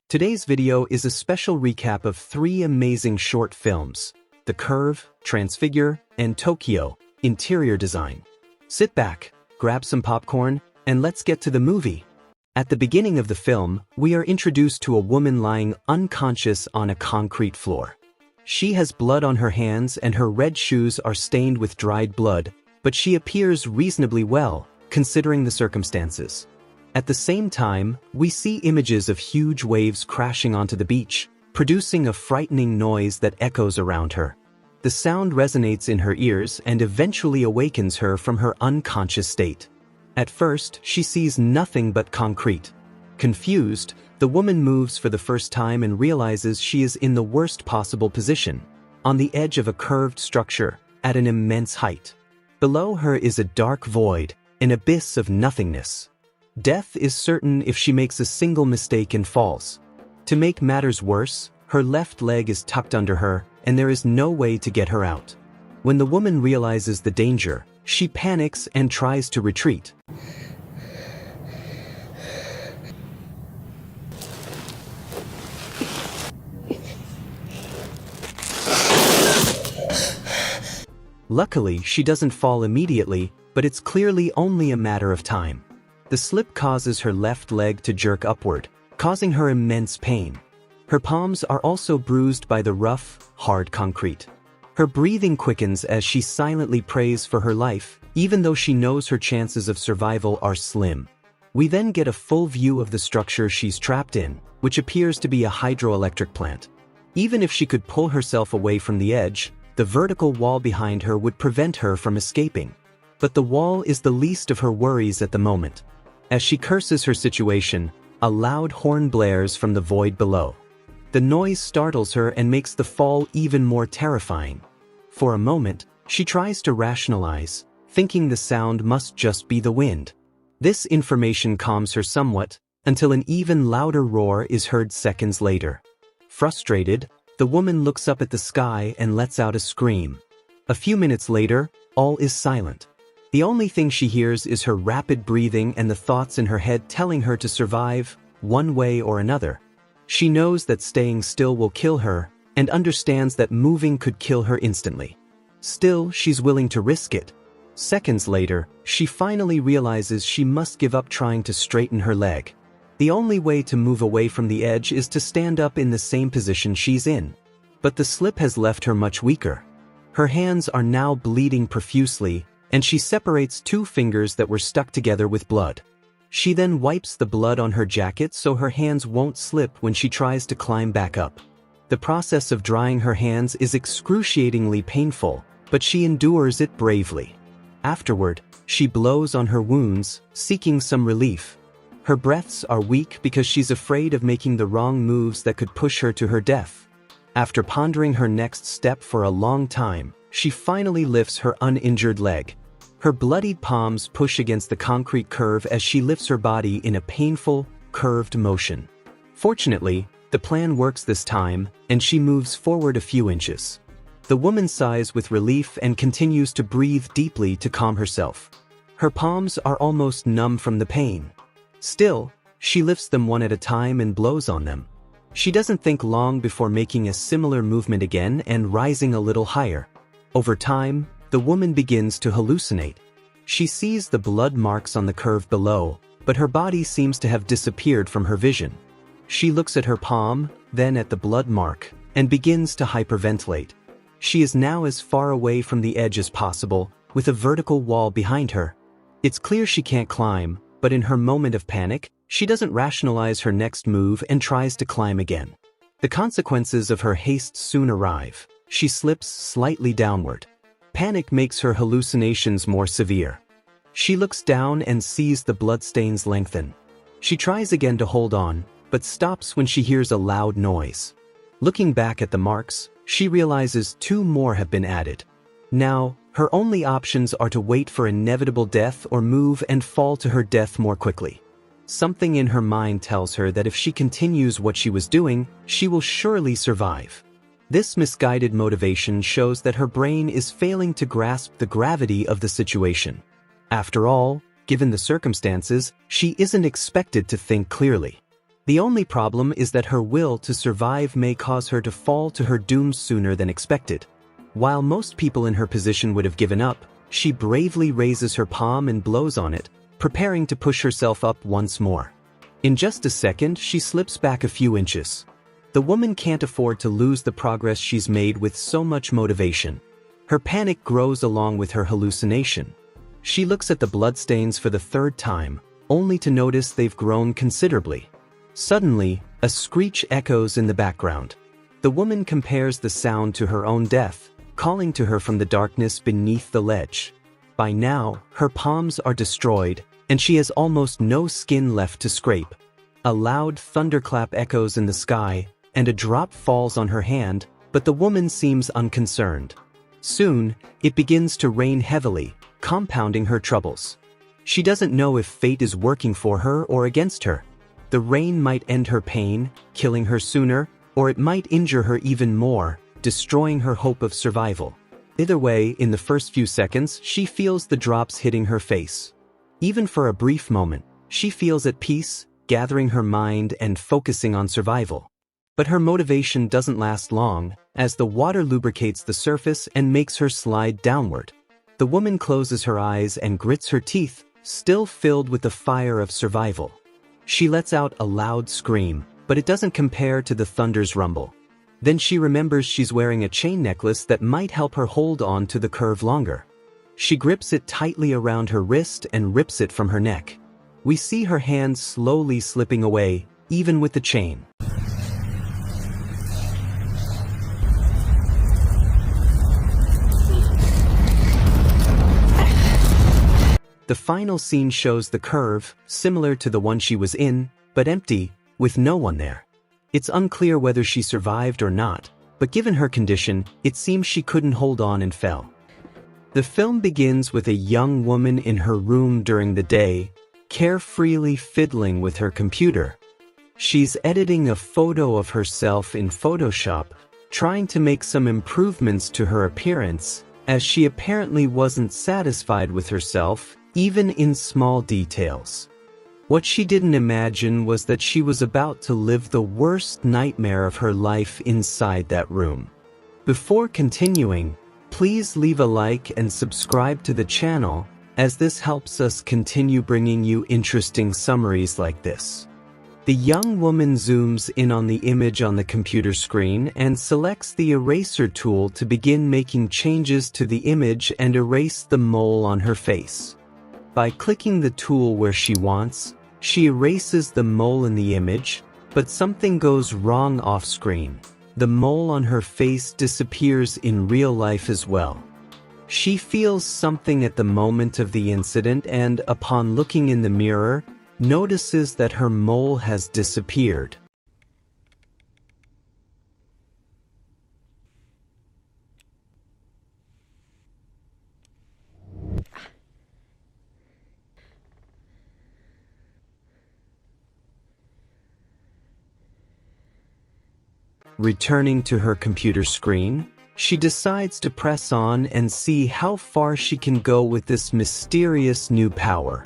Today's video is a special recap of 3 amazing short films: The Curve, Transfigure, and Tokyo, Interior Design. Sit back, grab some popcorn, and let's get to the movie. At the beginning of the film, we are introduced to a woman lying unconscious on a concrete floor. She has blood on her hands and her red shoes are stained with dried blood, but she appears reasonably well, considering the circumstances. At the same time, we see images of huge waves crashing onto the beach, producing a frightening noise that echoes around her. The sound resonates in her ears and eventually awakens her from her unconscious state. At first, she sees nothing but concrete. Confused, the woman moves for the first time and realizes she is in the worst possible position, on the edge of a curved structure, at an immense height. Below her is a dark void, an abyss of nothingness. Death is certain if she makes a single mistake and falls. To make matters worse, her left leg is tucked under her, and there is no way to get her out. When the woman realizes the danger, she panics and tries to retreat. Luckily, she doesn't fall immediately, but it's clearly only a matter of time. The slip causes her left leg to jerk upward, causing her immense pain. Her palms are also bruised by the rough, hard concrete. Her breathing quickens as she silently prays for her life, even though she knows her chances of survival are slim. We then get a full view of the structure she's trapped in, which appears to be a hydroelectric plant. Even if she could pull herself away from the edge, the vertical wall behind her would prevent her from escaping. But the wall is the least of her worries at the moment. As she curses her situation, a loud horn blares from the void below. The noise startles her and makes the fall even more terrifying. For a moment, she tries to rationalize, thinking the sound must just be the wind. This information calms her somewhat, until an even louder roar is heard seconds later. Frustrated, the woman looks up at the sky and lets out a scream. A few minutes later, all is silent. The only thing she hears is her rapid breathing and the thoughts in her head telling her to survive, one way or another. She knows that staying still will kill her, and understands that moving could kill her instantly. Still, she's willing to risk it. Seconds later, she finally realizes she must give up trying to straighten her leg. The only way to move away from the edge is to stand up in the same position she's in. But the slip has left her much weaker. Her hands are now bleeding profusely, and she separates 2 fingers that were stuck together with blood. She then wipes the blood on her jacket so her hands won't slip when she tries to climb back up. The process of drying her hands is excruciatingly painful, but she endures it bravely. Afterward, she blows on her wounds, seeking some relief. Her breaths are weak because she's afraid of making the wrong moves that could push her to her death. After pondering her next step for a long time, she finally lifts her uninjured leg. Her bloodied palms push against the concrete curve as she lifts her body in a painful, curved motion. Fortunately, the plan works this time, and she moves forward a few inches. The woman sighs with relief and continues to breathe deeply to calm herself. Her palms are almost numb from the pain. Still, she lifts them one at a time and blows on them. She doesn't think long before making a similar movement again and rising a little higher. Over time, the woman begins to hallucinate. She sees the blood marks on the curve below, but her body seems to have disappeared from her vision. She looks at her palm, then at the blood mark, and begins to hyperventilate. She is now as far away from the edge as possible, with a vertical wall behind her. It's clear she can't climb, but in her moment of panic, she doesn't rationalize her next move and tries to climb again. The consequences of her haste soon arrive. She slips slightly downward. Panic makes her hallucinations more severe. She looks down and sees the bloodstains lengthen. She tries again to hold on, but stops when she hears a loud noise. Looking back at the marks, she realizes 2 more have been added. Now, her only options are to wait for inevitable death or move and fall to her death more quickly. Something in her mind tells her that if she continues what she was doing, she will surely survive. This misguided motivation shows that her brain is failing to grasp the gravity of the situation. After all, given the circumstances, she isn't expected to think clearly. The only problem is that her will to survive may cause her to fall to her doom sooner than expected. While most people in her position would have given up, she bravely raises her palm and blows on it, preparing to push herself up once more. In just a second, she slips back a few inches. The woman can't afford to lose the progress she's made with so much motivation. Her panic grows along with her hallucination. She looks at the bloodstains for the third time, only to notice they've grown considerably. Suddenly, a screech echoes in the background. The woman compares the sound to her own death, calling to her from the darkness beneath the ledge. By now, her palms are destroyed, and she has almost no skin left to scrape. A loud thunderclap echoes in the sky, and a drop falls on her hand, but the woman seems unconcerned. Soon, it begins to rain heavily, compounding her troubles. She doesn't know if fate is working for her or against her. The rain might end her pain, killing her sooner, or it might injure her even more, destroying her hope of survival. Either way, in the first few seconds, she feels the drops hitting her face. Even for a brief moment, she feels at peace, gathering her mind and focusing on survival. But her motivation doesn't last long, as the water lubricates the surface and makes her slide downward. The woman closes her eyes and grits her teeth, still filled with the fire of survival. She lets out a loud scream, but it doesn't compare to the thunder's rumble. Then she remembers she's wearing a chain necklace that might help her hold on to the curve longer. She grips it tightly around her wrist and rips it from her neck. We see her hands slowly slipping away, even with the chain. The final scene shows the curve, similar to the one she was in, but empty, with no one there. It's unclear whether she survived or not, but given her condition, it seems she couldn't hold on and fell. The film begins with a young woman in her room during the day, carefreely fiddling with her computer. She's editing a photo of herself in Photoshop, trying to make some improvements to her appearance, as she apparently wasn't satisfied with herself, even in small details. What she didn't imagine was that she was about to live the worst nightmare of her life inside that room. Before continuing, please leave a like and subscribe to the channel, as this helps us continue bringing you interesting summaries like this. The young woman zooms in on the image on the computer screen and selects the eraser tool to begin making changes to the image and erase the mole on her face. By clicking the tool where she wants, she erases the mole in the image, but something goes wrong off-screen. The mole on her face disappears in real life as well. She feels something at the moment of the incident and, upon looking in the mirror, notices that her mole has disappeared. Returning to her computer screen, she decides to press on and see how far she can go with this mysterious new power.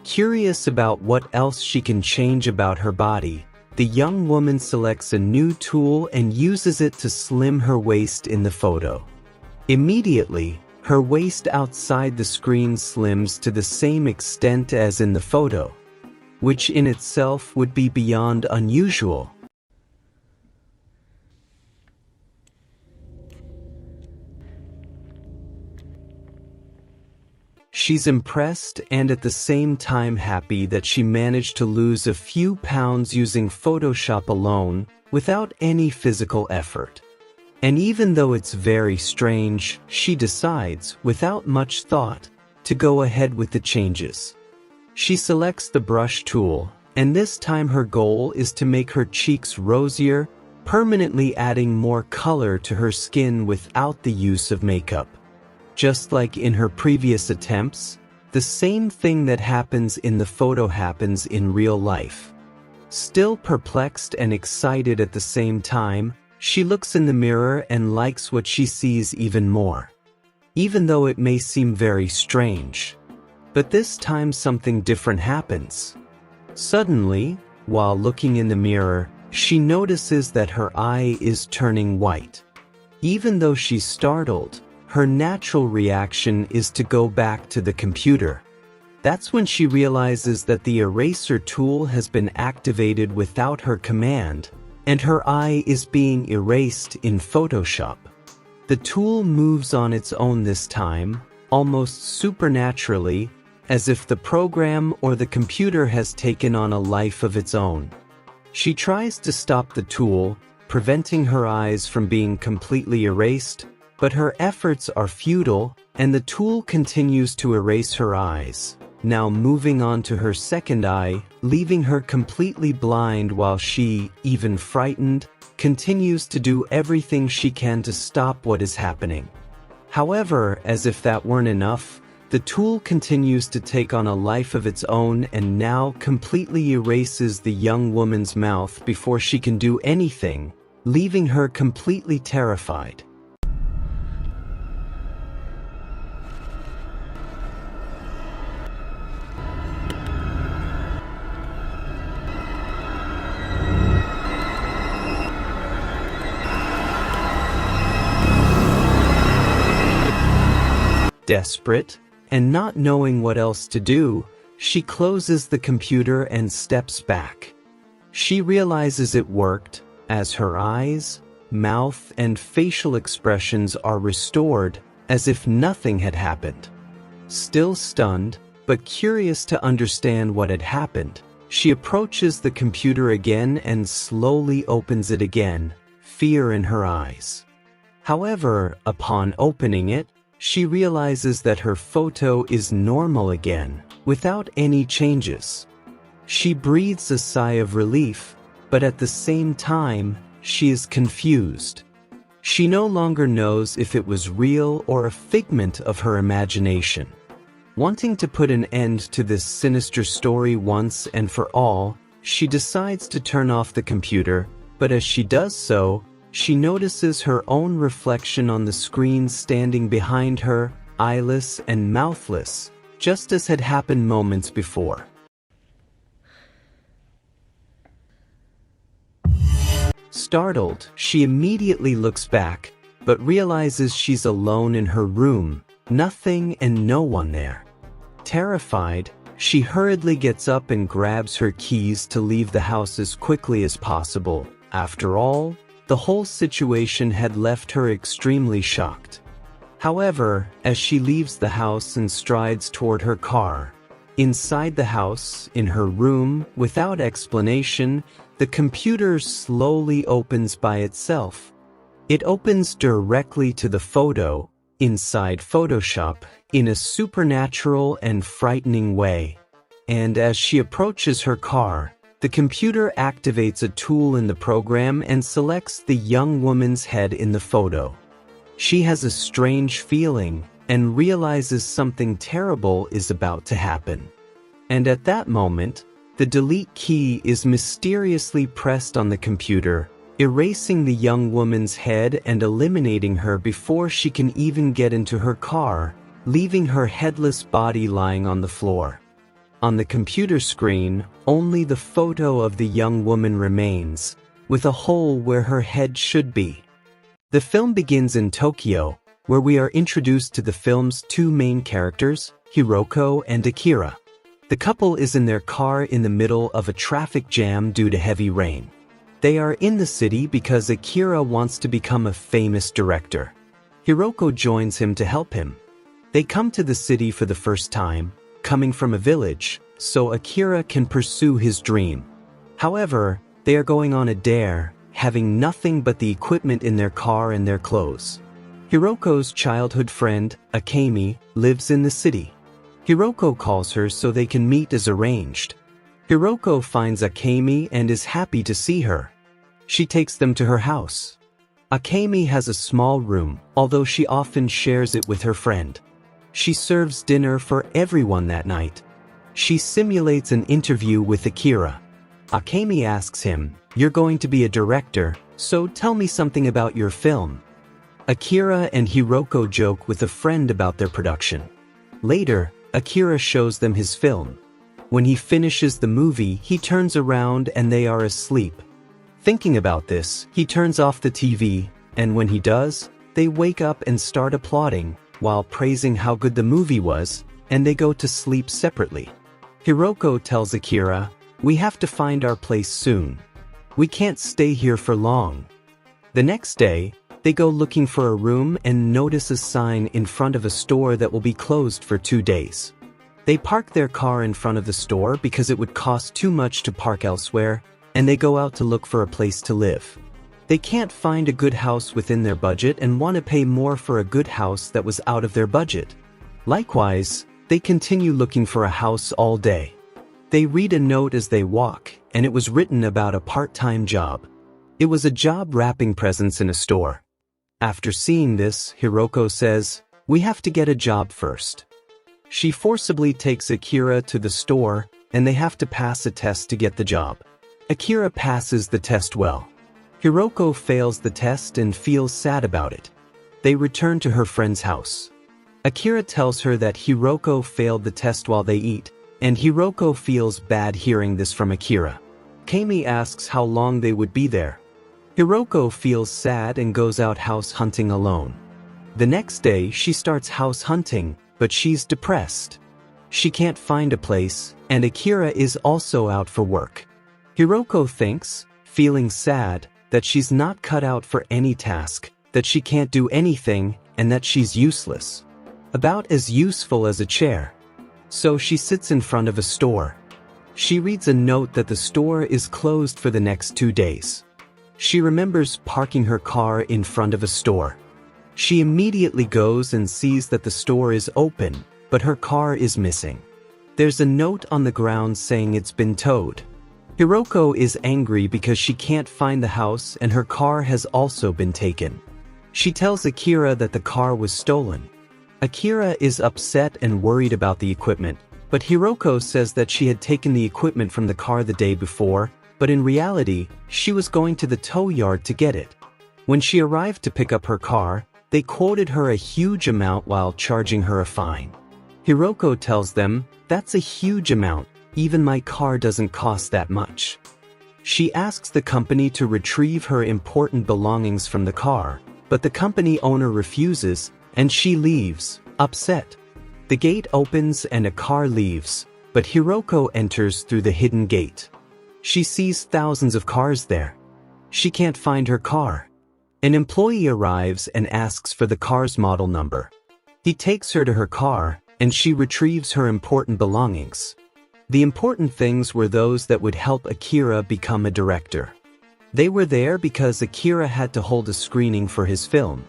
Curious about what else she can change about her body, the young woman selects a new tool and uses it to slim her waist in the photo. Immediately, her waist outside the screen slims to the same extent as in the photo, which in itself would be beyond unusual. She's impressed and at the same time happy that she managed to lose a few pounds using Photoshop alone without any physical effort. And even though it's very strange, she decides, without much thought, to go ahead with the changes. She selects the brush tool, and this time her goal is to make her cheeks rosier, permanently adding more color to her skin without the use of makeup. Just like in her previous attempts, the same thing that happens in the photo happens in real life. Still perplexed and excited at the same time, she looks in the mirror and likes what she sees even more. Even though it may seem very strange. But this time something different happens. Suddenly, While looking in the mirror, she notices that her eye is turning white. Even though she's startled, her natural reaction is to go back to the computer. That's when she realizes that the eraser tool has been activated without her command, and her eye is being erased in Photoshop. The tool moves on its own this time, almost supernaturally, as if the program or the computer has taken on a life of its own. She tries to stop the tool, preventing her eyes from being completely erased, but her efforts are futile, and the tool continues to erase her eyes, now moving on to her second eye, leaving her completely blind while she, even frightened, continues to do everything she can to stop what is happening. However, as if that weren't enough, the tool continues to take on a life of its own and now completely erases the young woman's mouth before she can do anything, leaving her completely terrified. Desperate, and not knowing what else to do, she closes the computer and steps back. She realizes it worked, as her eyes, mouth, and facial expressions are restored, as if nothing had happened. Still stunned, but curious to understand what had happened, she approaches the computer again and slowly opens it again, fear in her eyes. However, upon opening it, she realizes that her photo is normal again, without any changes. She breathes a sigh of relief, but at the same time, she is confused. She no longer knows if it was real or a figment of her imagination. Wanting to put an end to this sinister story once and for all, she decides to turn off the computer, but as she does so, she notices her own reflection on the screen standing behind her, eyeless and mouthless, just as had happened moments before. Startled, she immediately looks back, but realizes she's alone in her room, nothing and no one there. Terrified, she hurriedly gets up and grabs her keys to leave the house as quickly as possible. After all, the whole situation had left her extremely shocked. However, as she leaves the house and strides toward her car, inside the house, in her room, without explanation, the computer slowly opens by itself. It opens directly to the photo, inside Photoshop, in a supernatural and frightening way. And as she approaches her car, the computer activates a tool in the program and selects the young woman's head in the photo. She has a strange feeling and realizes something terrible is about to happen. And at that moment, the delete key is mysteriously pressed on the computer, erasing the young woman's head and eliminating her before she can even get into her car, leaving her headless body lying on the floor. On the computer screen, only the photo of the young woman remains, with a hole where her head should be. The film begins in Tokyo, where we are introduced to the film's two main characters, Hiroko and Akira. The couple is in their car in the middle of a traffic jam due to heavy rain. They are in the city because Akira wants to become a famous director. Hiroko joins him to help him. They come to the city for the first time, coming from a village, so Akira can pursue his dream. However, they are going on a dare, having nothing but the equipment in their car and their clothes. Hiroko's childhood friend, Akemi, lives in the city. Hiroko calls her so they can meet as arranged. Hiroko finds Akemi and is happy to see her. She takes them to her house. Akemi has a small room, although she often shares it with her friend. She serves dinner for everyone that night. She simulates an interview with Akira. Akemi asks him, "You're going to be a director, so tell me something about your film." Akira and Hiroko joke with a friend about their production. Later, Akira shows them his film. When he finishes the movie, he turns around and they are asleep. Thinking about this, he turns off the TV, and when he does, they wake up and start applauding, while praising how good the movie was, and they go to sleep separately. Hiroko tells Akira, "We have to find our place soon. We can't stay here for long." The next day, they go looking for a room and notice a sign in front of a store that will be closed for 2 days. They park their car in front of the store because it would cost too much to park elsewhere, and they go out to look for a place to live. They can't find a good house within their budget and want to pay more for a good house that was out of their budget. Likewise, they continue looking for a house all day. They read a note as they walk, and it was written about a part-time job. It was a job wrapping presents in a store. After seeing this, Hiroko says, "We have to get a job first." She forcibly takes Akira to the store, and they have to pass a test to get the job. Akira passes the test well. Hiroko fails the test and feels sad about it. They return to her friend's house. Akira tells her that Hiroko failed the test while they eat, and Hiroko feels bad hearing this from Akira. Kami asks how long they would be there. Hiroko feels sad and goes out house hunting alone. The next day, she starts house hunting, but she's depressed. She can't find a place, and Akira is also out for work. Hiroko thinks, feeling sad, that she's not cut out for any task, that she can't do anything, and that she's useless. About as useful as a chair. So she sits in front of a store. She reads a note that the store is closed for the next 2 days. She remembers parking her car in front of a store. She immediately goes and sees that the store is open, but her car is missing. There's a note on the ground saying it's been towed. Hiroko is angry because she can't find the house and her car has also been taken. She tells Akira that the car was stolen. Akira is upset and worried about the equipment, but Hiroko says that she had taken the equipment from the car the day before, but in reality, she was going to the tow yard to get it. When she arrived to pick up her car, they quoted her a huge amount while charging her a fine. Hiroko tells them, "That's a huge amount, even my car doesn't cost that much." She asks the company to retrieve her important belongings from the car, but the company owner refuses, and she leaves, upset. The gate opens and a car leaves, but Hiroko enters through the hidden gate. She sees thousands of cars there. She can't find her car. An employee arrives and asks for the car's model number. He takes her to her car, and she retrieves her important belongings. The important things were those that would help Akira become a director. They were there because Akira had to hold a screening for his film.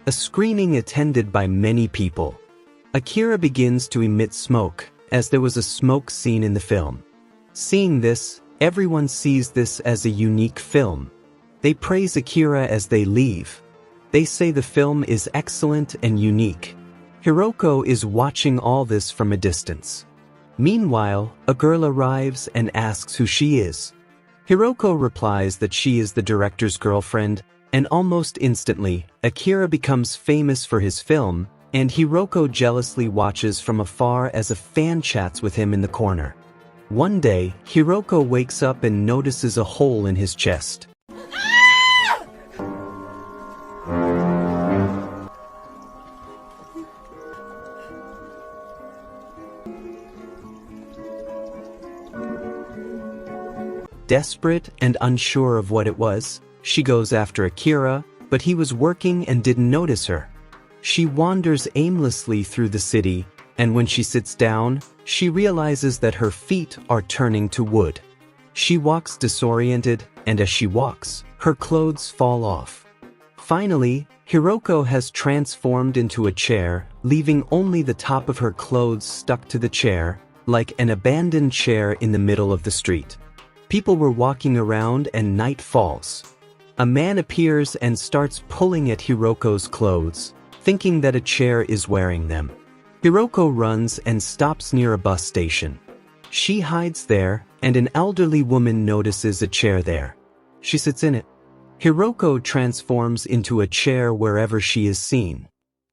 A screening attended by many people. Akira begins to emit smoke, as there was a smoke scene in the film. Seeing this, everyone sees this as a unique film. They praise Akira as they leave. They say the film is excellent and unique. Hiroko is watching all this from a distance. Meanwhile, a girl arrives and asks who she is. Hiroko replies that she is the director's girlfriend, and almost instantly, Akira becomes famous for his film, and Hiroko jealously watches from afar as a fan chats with him in the corner. One day, Hiroko wakes up and notices a hole in his chest. Desperate and unsure of what it was, she goes after Akira, but he was working and didn't notice her. She wanders aimlessly through the city, and when she sits down, she realizes that her feet are turning to wood. She walks disoriented, and as she walks, her clothes fall off. Finally, Hiroko has transformed into a chair, leaving only the top of her clothes stuck to the chair, like an abandoned chair in the middle of the street. People were walking around and night falls. A man appears and starts pulling at Hiroko's clothes, thinking that a chair is wearing them. Hiroko runs and stops near a bus station. She hides there, and an elderly woman notices a chair there. She sits in it. Hiroko transforms into a chair wherever she is seen.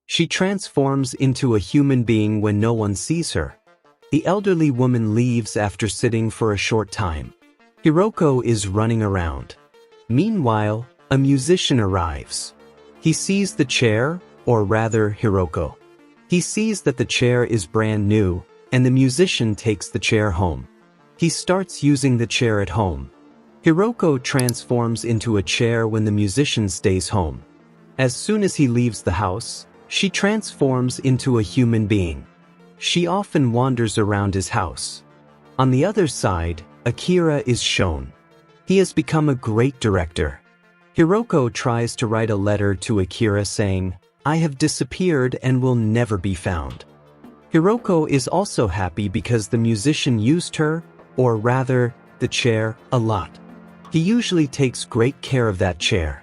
She transforms into a human being when no one sees her. The elderly woman leaves after sitting for a short time. Hiroko is running around. Meanwhile, a musician arrives. He sees the chair, or rather Hiroko. He sees that the chair is brand new, and the musician takes the chair home. He starts using the chair at home. Hiroko transforms into a chair when the musician stays home. As soon as he leaves the house, she transforms into a human being. She often wanders around his house. On the other side, Akira is shown. He has become a great director. Hiroko tries to write a letter to Akira saying, "I have disappeared and will never be found." Hiroko is also happy because the musician used her, or rather, the chair, a lot. He usually takes great care of that chair.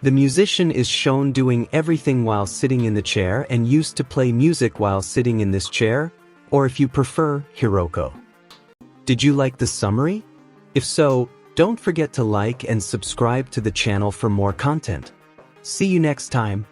The musician is shown doing everything while sitting in the chair and used to play music while sitting in this chair, or if you prefer, Hiroko. Did you like the summary? If so, don't forget to like and subscribe to the channel for more content. See you next time.